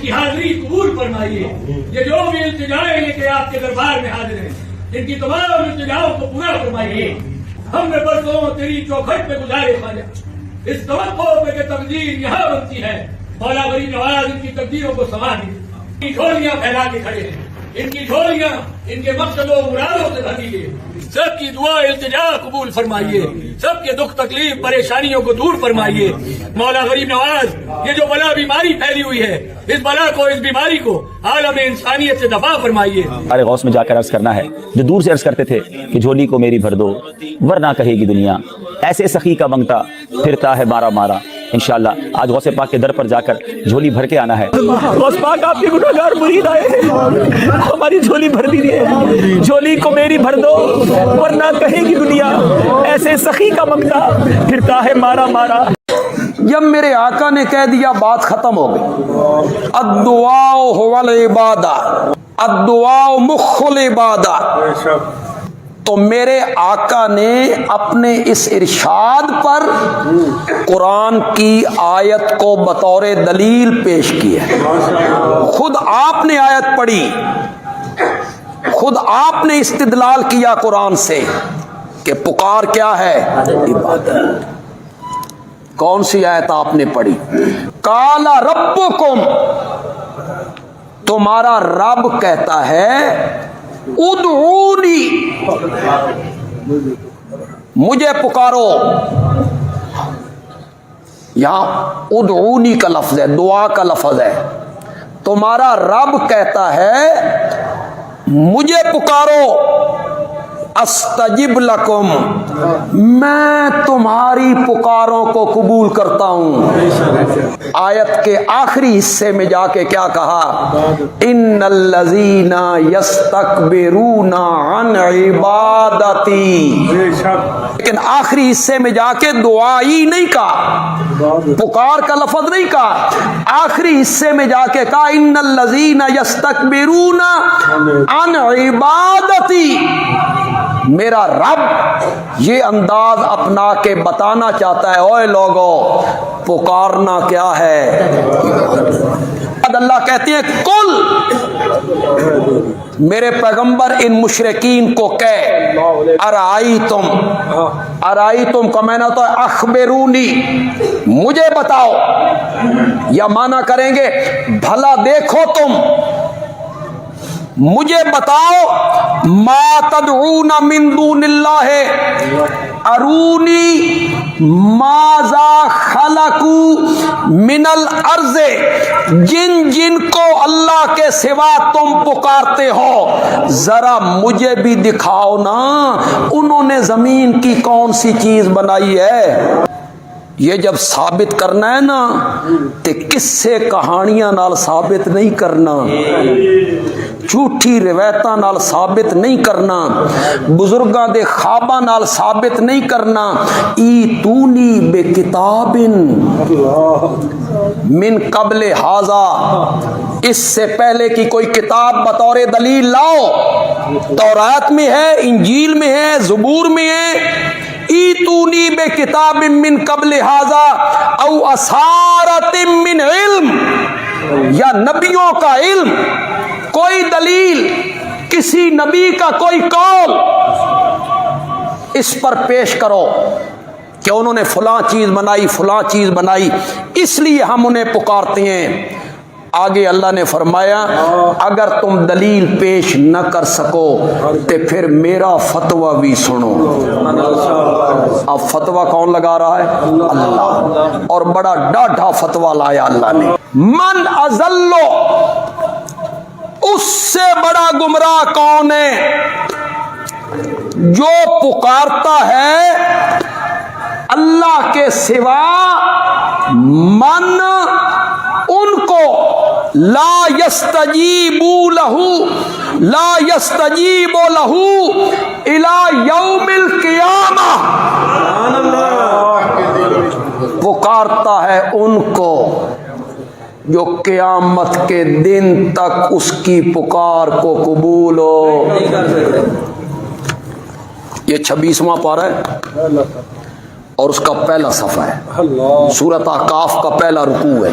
کی حاضری قبول فرمائیے. یہ جو بھی التجائیں لے کے آپ کے دربار میں حاضر ہیں ان کی تمام التجاؤں کو پورا فرمائیے. ہم نے برسوں تیری چوکھٹ پہ گزارے خواجہ اس توقع پہ کہ تقدیر یہاں بنتی ہے. مولا غریب نواز ان کی تقدیروں کو سنبھال ان کی جھولیاں پھیلا کے کھڑے ہیں. ان کی جھولیاں ان کے مقصد و مرادوں سے بھری ہے. سب کی دعا التجا قبول فرمائیے. سب کے دکھ تکلیف پریشانیوں کو دور فرمائیے. مولا غریب نواز یہ جو بلا بیماری پھیلی ہوئی ہے اس بلا کو اس بیماری کو عالم انسانیت سے دفع فرمائیے. ارے غوث میں جا کر عرض کرنا ہے جو دور سے عرض کرتے تھے کہ جھولی کو میری بھر دو ورنہ کہے گی دنیا ایسے سخی کا منگتا پھرتا ہے مارا مارا. انشاءاللہ آج غوث پاک کے در پر جا کر جھولی بھر کے آنا ہے. غوث پاک آپ کے گنہگار مرید آئے ہیں ہماری جھولی بھر دیجیے. جھولی کو میری بھر دو ورنہ کہے گی دنیا ایسے سخی کا منگتا پھرتا ہے مارا مارا. جب میرے آقا نے کہہ دیا بات ختم ہو گئی. الدعاء هو العبادہ الدعاء مخ العبادہ. تو میرے آقا نے اپنے اس ارشاد پر قرآن کی آیت کو بطور دلیل پیش کی ہے. خود آپ نے آیت پڑھی, خود آپ نے استدلال کیا قرآن سے کہ پکار کیا ہے عبادت. کون سی آیت آپ نے پڑھی؟ قال ربکم تمہارا رب کہتا ہے ادعونی مجھے پکارو. یہاں ادعونی کا لفظ ہے, دعا کا لفظ ہے. تمہارا رب کہتا ہے مجھے پکارو استجب لکم میں تمہاری پکاروں کو قبول کرتا ہوں. آیت کے آخری حصے میں جا کے کیا کہا؟ ان الذین یستکبرون عن عبادتی. لیکن آخری حصے میں جا کے دعائی نہیں کہا, پکار کا لفظ نہیں کہا. آخری حصے میں جا کے کہا ان الذین یستکبرون عن عبادتی. میرا رب یہ انداز اپنا کے بتانا چاہتا ہے اوے لوگو پکارنا کیا ہے. اللہ کہتے ہیں کل میرے پیغمبر ان مشرکین کو کہہ ارائیتم کا معنی ہوتا ہے اخبرونی مجھے بتاؤ, یا معنی کریں گے بھلا دیکھو تم مجھے بتاؤ ما تدعون من دون اللہ ارونی ماذا خلقوا من الارض. جن جن کو اللہ کے سوا تم پکارتے ہو ذرا مجھے بھی دکھاؤ نا انہوں نے زمین کی کون سی چیز بنائی ہے. یہ جب ثابت کرنا ہے نا تو قصے کہانیاں نال ثابت نہیں کرنا, جھوٹی روایتاں نال ثابت نہیں کرنا, بزرگاں دے خواباں نال ثابت نہیں کرنا. ایتونی بے کتاب من قبل ھذا, اس سے پہلے کی کوئی کتاب بطور دلیل لاؤ. تورات میں ہے, انجیل میں ہے, زبور میں ہے. ایتونی بے کتاب من قبل ھذا او اثارۃ من علم, یا نبیوں کا علم, کوئی دلیل, کسی نبی کا کوئی قول اس پر پیش کرو کہ انہوں نے فلاں چیز بنائی فلاں چیز بنائی, اس لیے ہم انہیں پکارتے ہیں. آگے اللہ نے فرمایا اگر تم دلیل پیش نہ کر سکو تو پھر میرا فتویٰ بھی سنو. اب فتویٰ کون لگا رہا ہے؟ اللہ. اور بڑا ڈاڈھا فتویٰ لایا اللہ نے. من اضلو, اس سے بڑا گمراہ کون ہے جو پکارتا ہے اللہ کے سوا من ان کو لا یستجیبو لہو الی یوم القیامہ, پکارتا ہے ان کو جو قیامت کے دن تک اس کی پکار کو قبول ہو. یہ 26واں پارہ ہے اور اس کا پہلا صفحہ ہے. سورۃ احقاف کا پہلا رکوع ہے.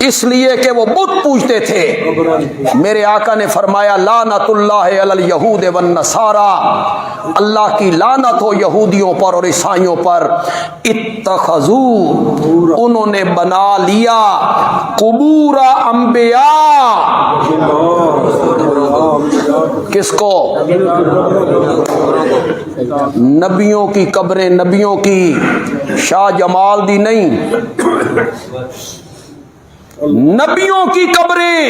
اس لیے کہ وہ بت پوجتے تھے. میرے آقا نے فرمایا لعنتُ اللہ علی الیہود والنصارى، اللہ کی لعنت ہو یہودیوں پر اور عیسائیوں پر. اتخذوا، انہوں نے بنا لیا قبور انبیاء. کس کو؟ نبیوں کی قبریں، نبیوں کی. شاہ جمال دی نہیں، نبیوں کی قبریں.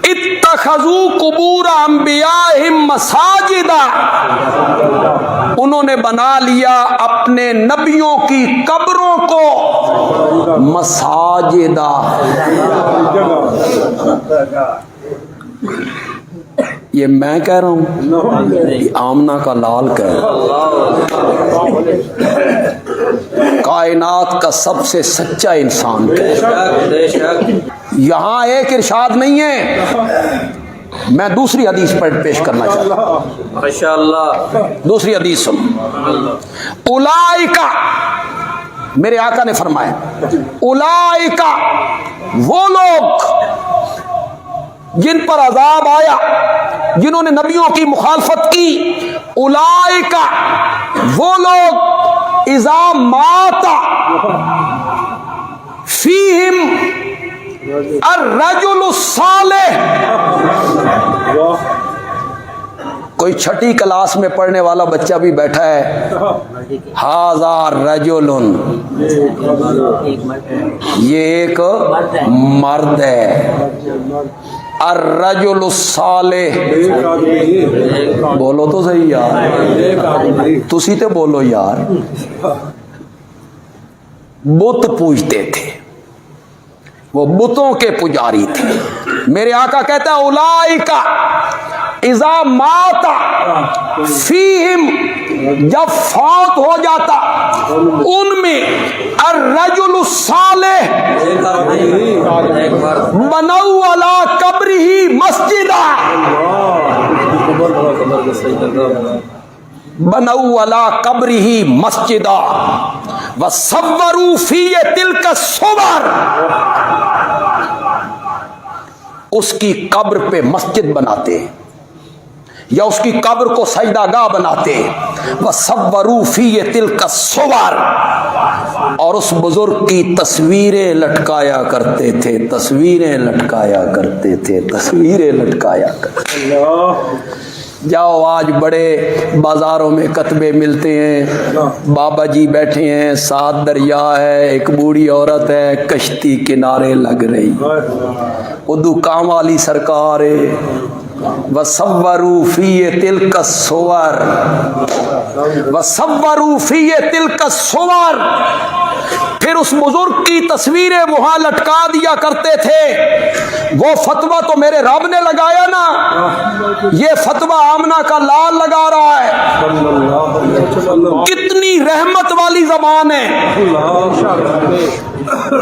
اتخذوا قبور انبیائہم مساجدا، انہوں نے بنا لیا اپنے نبیوں کی قبروں کو مساجدا. یہ میں کہہ رہا ہوں، آمنہ کا لال کہہ رہا ہے، کائنات کا سب سے سچا انسان کہہ رہا ہے. یہاں ایک ارشاد نہیں ہے. میں دوسری حدیث پر پیش کرنا چاہتا ہوں. ماشاءاللہ دوسری حدیث سن. اولئک، میرے آقا نے فرمایا اولئک، وہ لوگ جن پر عذاب آیا، جنہوں نے نبیوں کی مخالفت کی. اولئک، وہ لوگ اذا مات فیہم الرجل الصالح. کوئی چھٹی کلاس میں پڑھنے والا بچہ بھی بیٹھا ہے. ھذا رجل، یہ ایک مرد ہے. الرجل الصالح، بولو تو صحیح یار، تسی تے بولو یار. بت پوجتے تھے، وہ بتوں کے پجاری تھے. میرے آقا کہتا ہے اولئک اذا مات فیہم، جب فوت ہو جاتا ان میں الرجل الصالح بنوا علی قبرہ مسجدا، بنوا علی قبرہ مسجدا وصوروا فیہ تلک الصور، اس کی قبر پہ مسجد بناتے یا اس کی قبر کو سجدہ گاہ بناتے. وصوروا فیہ تلک الصور، اور اس بزرگ کی تصویریں لٹکایا کرتے تھے، تصویریں لٹکایا کرتے تھے، تصویریں لٹکایا کرتے تھے. جاؤ آج بڑے بازاروں میں کتبے ملتے ہیں، بابا جی بیٹھے ہیں، ساتھ دریا ہے، ایک بوڑھی عورت ہے، کشتی کنارے لگ رہی، اردو کام والی سرکار ہے. وصوروا فیہ تلک الصور، وصوروا فیہ تلک الصور. پھر اس بزرگ کی تصویریں وہاں لٹکا دیا کرتے تھے. وہ فتویٰ تو میرے رب نے لگایا نا، یہ فتویٰ آمنہ کا لال لگا رہا ہے. کتنی رحمت والی زبان ہے،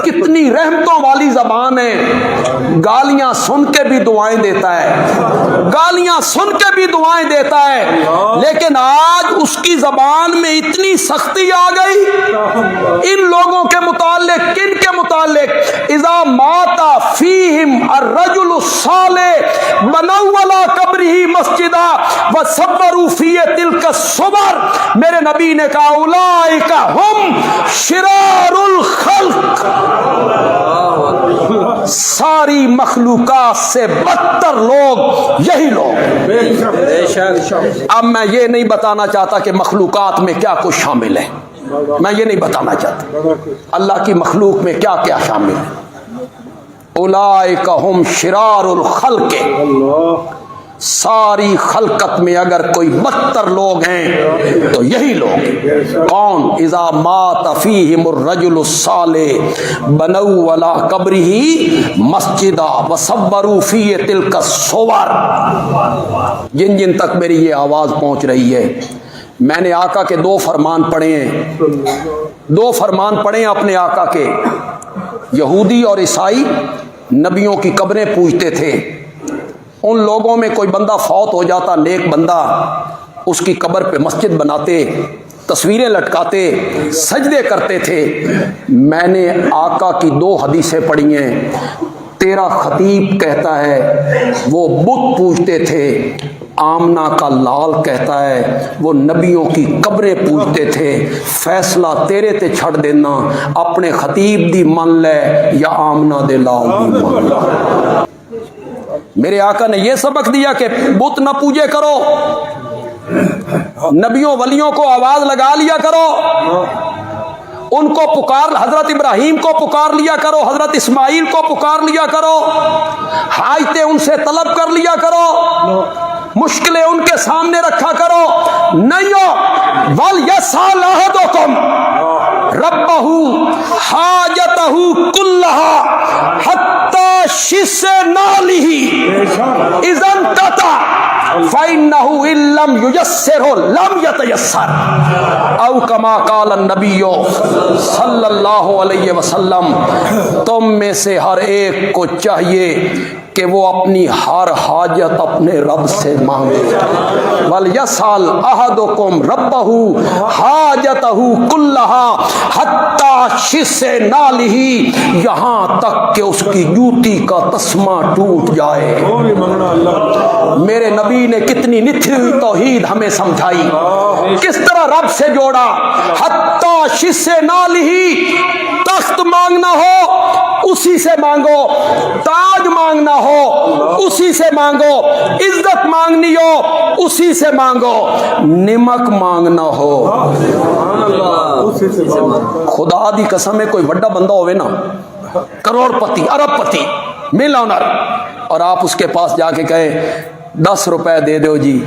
کتنی رحمتوں والی زبان ہے. گالیاں سن کے بھی دعائیں دیتا ہے، گالیاں سن کے بھی دعائیں دیتا ہے. لیکن آج اس کی زبان میں اتنی سختی آ گئی ان لوگوں کے متعلق. کن کے متعلق؟ اذا مات فیہم الرجل الصالح بنوا علی قبرہ مسجدا وصوروا فیہ تلک الصور. میرے نبی نے کہا اولئک ہم شرار الخلق، ساری مخلوقات سے بدتر لوگ یہی لوگ. اب میں یہ نہیں بتانا چاہتا کہ مخلوقات میں کیا کچھ شامل ہے، میں یہ نہیں بتانا چاہتا اللہ کی مخلوق میں کیا کیا شامل ہے. اولئک ہم شرار الخلق، ساری خلقت میں اگر کوئی بدتر لوگ ہیں تو یہی لوگ. کون؟ اذا مات فیہم الرجل الصالح بنوا علی قبرہ مسجدا وصوروا فیہ تلک الصور. جن جن تک میری یہ آواز پہنچ رہی ہے، میں نے آقا کے دو فرمان پڑھے ہیں، دو فرمان پڑھے ہیں اپنے آقا کے. یہودی اور عیسائی نبیوں کی قبریں پوجتے تھے. ان لوگوں میں کوئی بندہ فوت ہو جاتا، نیک بندہ، اس کی قبر پہ مسجد بناتے. تصویریں لٹکاتے، سجدے کرتے تھے۔ میں نے آقا کی 2 حدیثیں پڑھی ہیں۔ تیرا خطیب کہتا ہے وہ بت پوجتے تھے، آمنہ کا لال کہتا ہے وہ نبیوں کی قبریں پوجتے تھے۔ فیصلہ تیرے تے چھڑ دینا، اپنے خطیب دی من لے یا آمنہ دے لال دی من لے۔ میرے آقا نے یہ سبق دیا کہ بت نہ پوجے کرو، نبیوں ولیوں کو آواز لگا لیا کرو، ان کو پکار، حضرت ابراہیم کو پکار لیا کرو، حضرت اسماعیل کو پکار لیا کرو، حاجتیں ان سے طلب کر لیا کرو، مشکلیں ان کے سامنے رکھا کرو۔ نہیں ہو وَلْيَسْأَلْ أَحَدُكُمْ رَبَّهُ حَاجَتَهُ كُلَّهَا حَتَّى شِسَّ نَالِهِ إِذَا انْقَطَعَ فَإِنَّهُ إِن لَّمْ يُيَسِّرْهُ لَمْ يَتَيَسَّرْ أَوْ كَمَا قَالَ النَّبِيُّ صلی اللہ علیہ وسلم۔ تم میں سے ہر ایک کو چاہیے کہ وہ اپنی ہر حاجت اپنے رب سے مانگے۔ وَلْيَسْأَلْ أَحَدُكُمْ رَبَّهُ حَاجَتَهُ كُلَّهَا حَتَّى شِسَّ نَالِهِ، یہاں تک کہ اس کی جوتی کا تسمہ ٹوٹ جائے۔ میرے نبی نے کتنی نتھی ہوئی توحید ہمیں سمجھائی، کس طرح رب سے جوڑا۔ حَتَّى شِسَّ نَالِهِ، تخت مانگنا ہو اسی سے مانگو، تاج مانگنا ہو اسی سے مانگو، عزت مانگنی ہو اسی سے مانگو، نمک مانگنا ہو خدا دی قسم ہے کوئی بڑا بندہ ہوئے نا، کروڑ پتی، ارب پتی، ملینر، اور آپ اس کے پاس جا کے کہیں 10 روپے دے دو جی،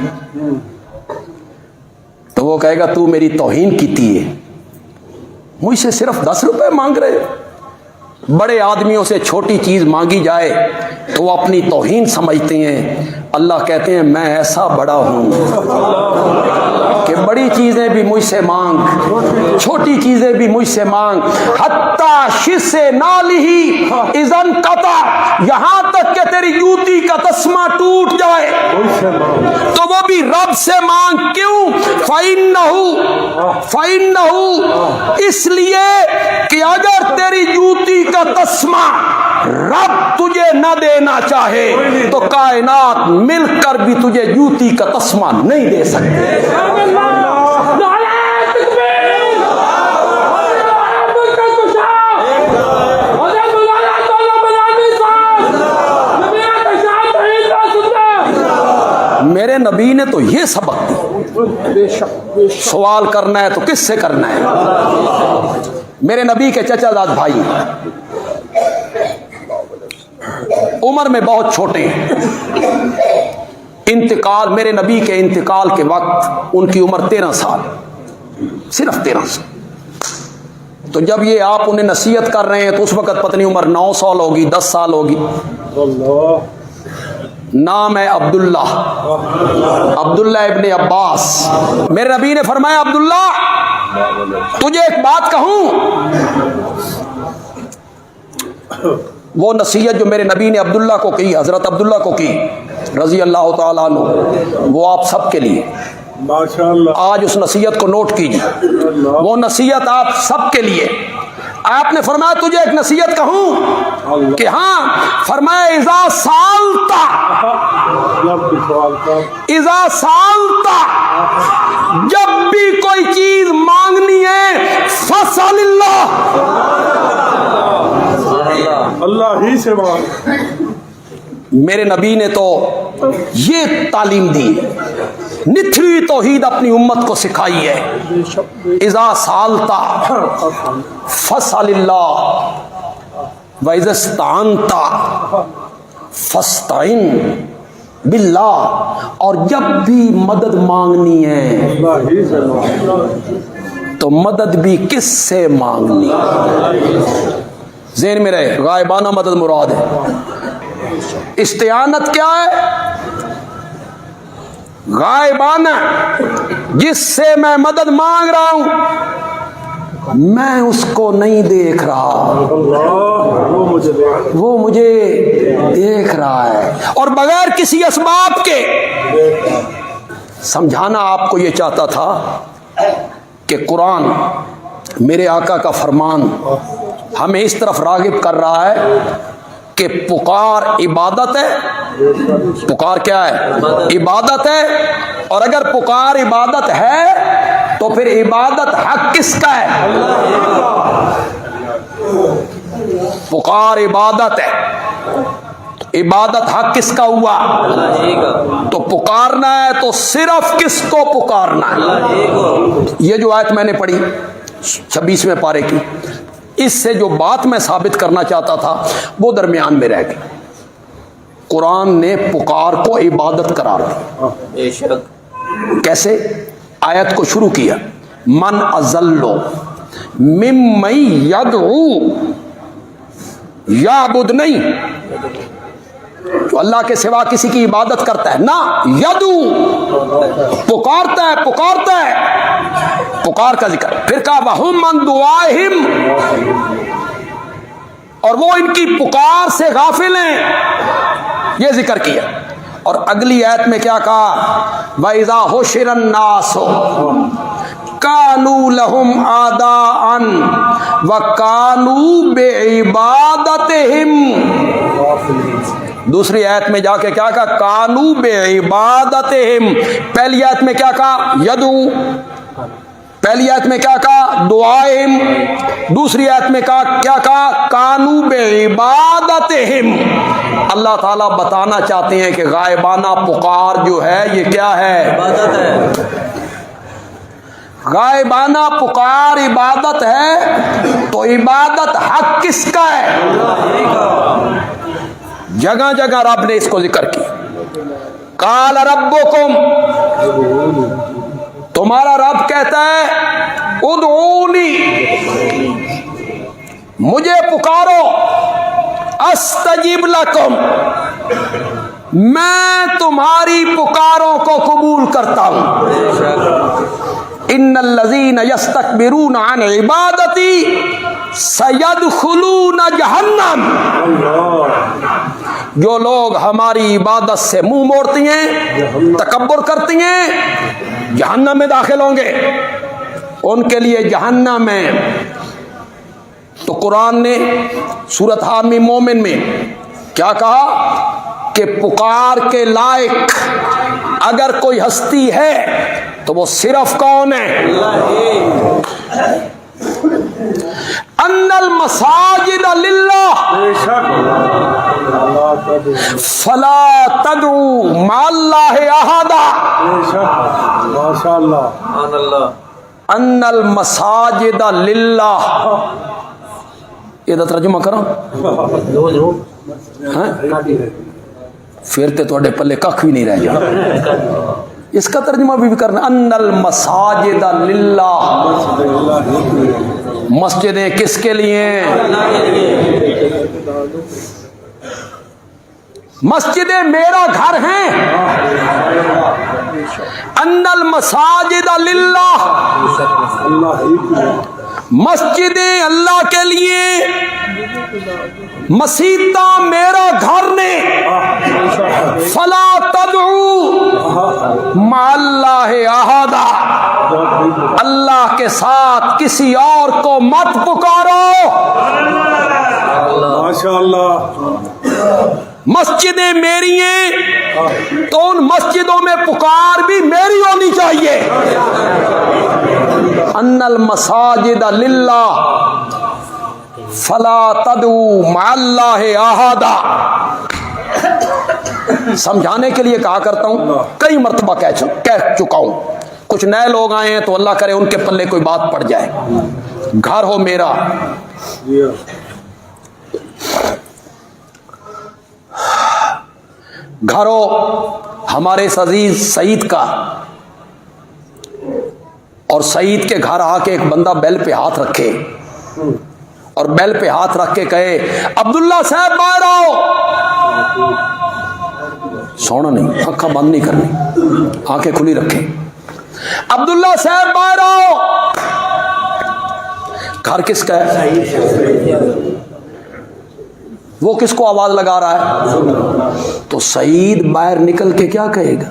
تو وہ کہے گا تو میری توہین کیتی ہے، مجھ سے صرف 10 روپے مانگ رہے۔ بڑے آدمیوں سے چھوٹی چیز مانگی جائے تو وہ اپنی توہین سمجھتے ہیں۔ اللہ کہتے ہیں میں ایسا بڑا ہوں کہ بڑی چیزیں بھی مجھ سے مانگ، چھوٹی چیزیں بھی مجھ سے مانگ۔ حتیٰ شِسَّ نَالِهِ اِذَا انْقَطَعَ، یہاں تک کہ تیری جوتی کا تسمہ ٹوٹ جائے تو وہ بھی رب سے مانگ۔ کیوں؟ فَإِنَّهُ، اس لیے کہ اگر تیری جوتی کا تسمہ رب تجھے نہ دینا چاہے تو کائنات مل کر بھی تجھے جوتی کا تسمہ نہیں دے سکتے۔ میرے نبی نے تو یہ سبق دیا۔ سوال کرنا ہے تو کس سے کرنا ہے؟ میرے نبی کے چچا زاد بھائی عمر میں بہت چھوٹے ہیں، انتقال، میرے نبی کے انتقال کے وقت ان کی عمر 13 سال، صرف 13 سال۔ تو جب یہ آپ انہیں نصیحت کر رہے ہیں تو اس وقت پتہ نہیں عمر 9 سال ہوگی، 10 سال ہوگی۔ نام ہے عبداللہ، عبداللہ ابن عباس۔ میرے نبی نے فرمایا عبداللہ تجھے ایک بات کہوں، وہ نصیحت جو میرے نبی نے عبداللہ کو کی، حضرت عبداللہ کو کی رضی اللہ تعالیٰ عنہ، وہ آپ سب کے لیے آج اس نصیحت کو نوٹ کیجیے، وہ نصیحت آپ سب کے لیے۔ آپ نے فرمایا تجھے ایک نصیحت کہوں کہ ہاں؟ فرمایا اذا سالتا، اذا سالتا، جب بھی کوئی چیز مانگنی ہے فسأل اللہ، اللہ ہی سے مانگ۔ میرے نبی نے تو یہ تعلیم دی، نتھری توحید اپنی امت کو سکھائی ہے۔ اذا سالتا فسأل اللہ وَإِذَا اسْتَعَنْتَ فَاسْتَعِنْ باللہ، اور جب بھی مدد مانگنی ہے تو مدد بھی کس سے مانگنی؟ ذہن میں رہے، غائبانہ مدد مراد ہے۔ استعانت کیا ہے؟ غائبانہ، جس سے میں مدد مانگ رہا ہوں میں اس کو نہیں دیکھ رہا، وہ مجھے دیکھ رہا ہے، اور بغیر کسی اسباب کے۔ سمجھانا آپ کو یہ چاہتا تھا کہ قرآن میرے آقا کا فرمان ہمیں اس طرف راغب کر رہا ہے کہ پکار عبادت ہے. پکار کیا ہے؟ عبادت ہے. اور اگر پکار عبادت ہے تو پھر عبادت حق کس کا ہے؟ پکار عبادت ہے. عبادت حق کس کا ہوا؟ تو پکارنا ہے تو صرف کس کو پکارنا ہے؟ یہ جو آیت میں نے پڑھی 26ویں پارے کی، اس سے جو بات میں ثابت کرنا چاہتا تھا وہ درمیان میں رہ گئی. قرآن نے پکار کو عبادت قرار دیا. کیسے؟ آیت کو شروع کیا من اضل ممن یدعو، یعبد نہیں جو اللہ کے سوا کسی کی عبادت کرتا ہے، نہ یدعو پکارتا ہے، پکارتا ہے، پکار کا ذکر. پھر کہا وَهُمْ مَنْ دُعَائِهِمْ، اور وہ ان کی پکار سے غافل ہیں، یہ ذکر کیا. اور اگلی آیت میں کیا کہا؟ وَإِذَا حُشِرَ النَّاسُ كَانُوا لَهُمْ أَعْدَاءً وَكَانُوا بِعِبَادَتِهِمْ. دوسری آیت میں جا کے کیا کہا؟ کانو بعبادتہم. پہلی آیت میں کیا کہا؟ یدعو. پہلی آیت میں کیا کہا؟ دعائہم. دوسری آیت میں کیا کہا؟ کانو بعبادتہم. اللہ تعالیٰ بتانا چاہتے ہیں کہ غائبانہ پکار جو ہے یہ کیا ہے؟ عبادت ہے. غائبانہ پکار عبادت ہے تو عبادت حق کس کا ہے؟ جگہ جگہ رب نے اس کو ذکر کیا. قال ربکم، تمہارا رب کہتا ہے ادعونی، مجھے پکارو، استجب لکم، میں تمہاری پکاروں کو قبول کرتا ہوں. ان الذین یستکبرون عن عبادتی سیدخلون جہنم، جو لوگ ہماری عبادت سے منہ موڑتی ہیں، تکبر کرتی ہیں، جہنم میں داخل ہوں گے. ان کے لیے جہنم ہے. تو قرآن نے سورۃ حامی مومن میں کیا کہا کہ پکار کے لائق اگر کوئی ہستی ہے تو وہ صرف کون ہے؟ ان المساجد للہ فلا تدعوا مع اللہ احدا. ان المساجد للہ، یہ ترجمہ کرو پھر تے تواڈے پلے کھ بھی نہیں رہ جانا. اس کا ترجمہ بھی کرنا، ان المساجد للہ، مسجدیں کس کے لیے؟ مسجدیں میرا گھر ہیں. ان المساجد للہ، مسجدیں اللہ کے لیے، مسیتہ میرا گھر نے. فلا تدعو مع اللہ احدا، اللہ کے ساتھ کسی اور کو مت پکارو. ماشاءاللہ. مسجدیں میری ہیں تو ان مسجدوں میں پکار بھی میری ہونی چاہیے. ان المساجد للہ فلا تدعوا مع اللہ احدا. سمجھانے کے لیے کہا کرتا ہوں، کئی مرتبہ کہہ چکا ہوں. کچھ نئے لوگ آئے ہیں تو اللہ کرے ان کے پلے کوئی بات پڑ جائے. گھر ہو میرا، گھر ہو ہمارے اس عزیز سعید کا، اور سعید کے گھر آ کے ایک بندہ بیل پہ ہاتھ رکھے اور بیل پہ ہاتھ رکھ کے کہے عبداللہ صاحب باہر آؤ. سونا نہیں، آنکھیں بند نہیں کرنی، آنکھیں کھلی رکھیں. عبداللہ صاحب باہر آؤ. گھر کس کا ہے؟ وہ کس کو آواز لگا رہا ہے؟ تو سعید باہر نکل کے کیا کہے گا؟